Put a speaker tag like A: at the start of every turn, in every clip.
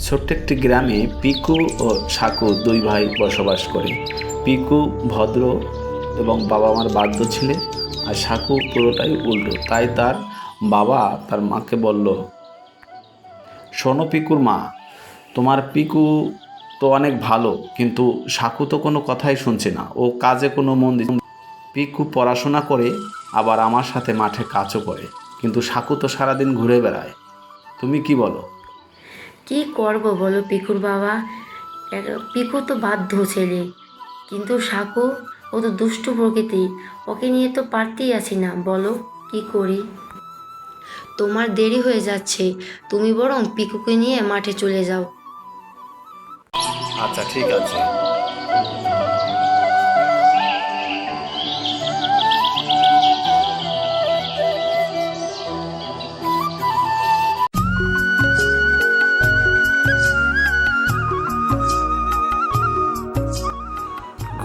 A: ছোট্ট একটি গ্রামে পিকু ও সাকু দুই ভাই বসবাস করে। পিকু ভদ্র এবং বাবা মার বাধ্য ছেলে, আর সাকু পুরোটাই উল্টো। তাই তার বাবা তার মাকে বলল, শোনো পিকুর মা, তোমার পিকু তো অনেক ভালো, কিন্তু সাকু তো কোনো কথাই শুনছে না, ও কাজে কোনো মন দিচ্ছে না। পিকু পড়াশোনা করে, আবার আমার সাথে মাঠে কাজও করে, কিন্তু সাকু তো সারাদিন ঘুরে বেড়ায়। তুমি কি বলো?
B: কি করব বলো পিকুর বাবা। পিকু তো বাধ্য ছেলে, কিন্তু সাকু ও তো দুষ্টু প্রকৃতি, ওকে নিয়ে তো পারতেই আছি না। বলো কি করি? তোমার দেরি হয়ে যাচ্ছে, তুমি বরং পিকুকে নিয়ে মাঠে চলে যাও।
A: আচ্ছা, ঠিক আছে।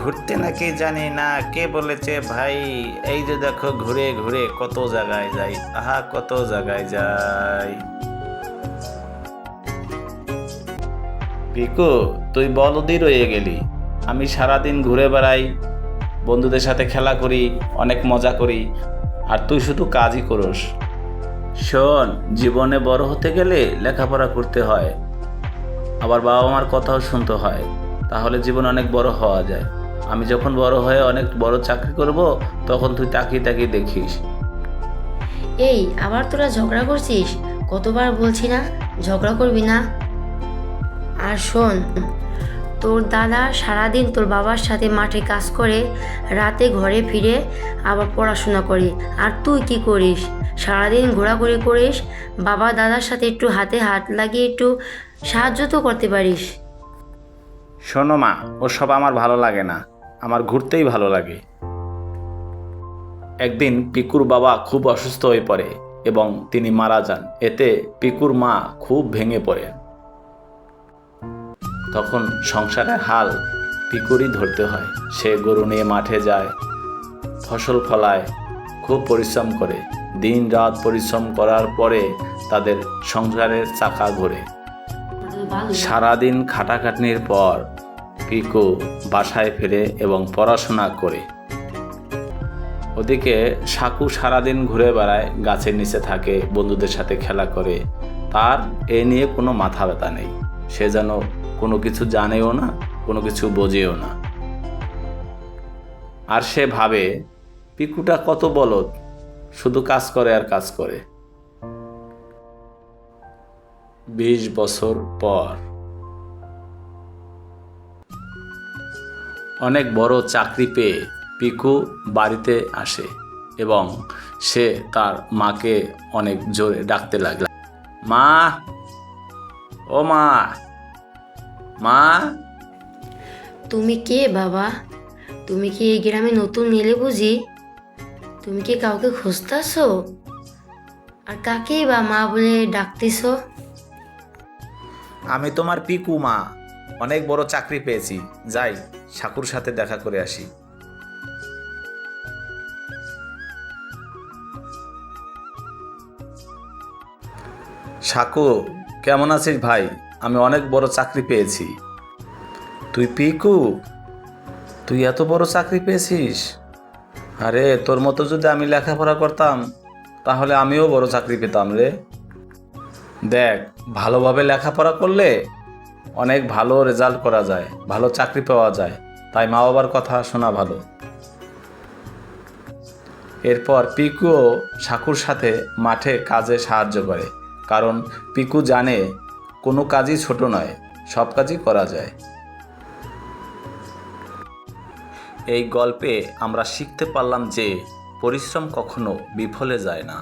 A: ঘুরতে নাকি জানি না, কে বলেছে ভাই? এই যে দেখো, ঘুরে ঘুরে কত জায়গায় যাই, আহা কত জায়গায় যাই। পিকু, তুই বলদি রয়ে গেলি। আমি সারাদিন ঘুরে বেড়াই, বন্ধুদের সাথে খেলা করি, অনেক মজা করি, আর তুই শুধু কাজই করস। শোন, জীবনে বড় হতে গেলে লেখাপড়া করতে হয়, আবার বাবা মার কথাও শুনতে হয়, তাহলে জীবন অনেক বড় হওয়া যায়। আমি যখন বড় হয়ে অনেক বড় চাকরি করব, তখন তুই তাকিয়ে তাকিয়ে দেখিস।
B: এই আবার তোরা ঝগড়া করছিস? কতবার বলছি না ঝগড়া করবি না। আর শোন, তোর দাদা সারাদিন তোর বাবার সাথে মাঠে কাজ করে, রাতে ঘরে ফিরে আবার পড়াশোনা করে। আর তুই কি করিস? সারাদিন ঘোরাঘুরি করিস। বাবা দাদার সাথে একটু হাতে হাত লাগিয়ে একটু সাহায্য তো করতে পারিস।
A: শোনো মা, ওসব আমার ভালো লাগে না, আমার ঘুরতেই ভালো লাগে। একদিন পিকুর বাবা খুব অসুস্থ হয়ে পড়ে এবং তিনি মারা যান। এতে পিকুর মা খুব ভেঙে পড়েন। তখন সংসারের হাল পিকুরই ধরতে হয়। সে গরু নিয়ে মাঠে যায়, ফসল ফলায়, খুব পরিশ্রম করে। দিন রাত পরিশ্রম করার পরে তাদের সংসারের চাকা ঘোরে। সারাদিন খাটাখাটনির পর পিকু বাসায় ফিরে এবং পড়াশোনা করে। ওদিকে সাকু সারাদিন ঘুরে বেড়ায়, গাছের নিচে থাকে, বন্ধুদের সাথে খেলা করে। তার এ নিয়ে কোনো মাথা ব্যথা নেই। সে যেন কোনো কিছু জানেও না, কোনো কিছু বোঝেও না। আর সে ভাবে, পিকুটা কত বলদ, শুধু কাজ করে আর কাজ করে। 20 বছর পর অনেক বড় চাকরি পেয়ে পিকু বাড়িতে আসে এবং সে তার মাকে অনেক জোরে ডাকতে লাগল, মা, ও মা, মা।
B: তুমি কে বাবা? তুমি কি এই গ্রামে নতুন এলে বুঝি? তুমি কি কাউকে খুঁজতেছো? আর কাকেই বা মা বলে ডাকতেছো?
A: আমি তোমার পিকু মা, অনেক বড় চাকরি পেয়েছি, যাই সাকুর সাথে দেখা করে আসি। সাকু, কেমন আছিস ভাই? আমি অনেক বড় চাকরি পেয়েছি। তুই পিকু, তুই এত বড় চাকরি পেয়েছিস? আরে, তোর মতো যদি আমি লেখাপড়া করতাম, তাহলে আমিও বড় চাকরি পেতাম রে। দেখ, ভালোভাবে লেখাপড়া করলে অনেক ভালো রেজাল্ট করা যায়, ভালো চাকরি পাওয়া যায়, তাই মা বাবার কথা শোনা ভালো। এরপর পিকুও সাকুর সাথে মাঠে কাজে সাহায্য করে, কারণ পিকু জানে কোনো কাজই ছোট নয়, সব কাজই করা যায়। এই গল্পে আমরা শিখতে পারলাম যে পরিশ্রম কখনো বিফলে যায় না।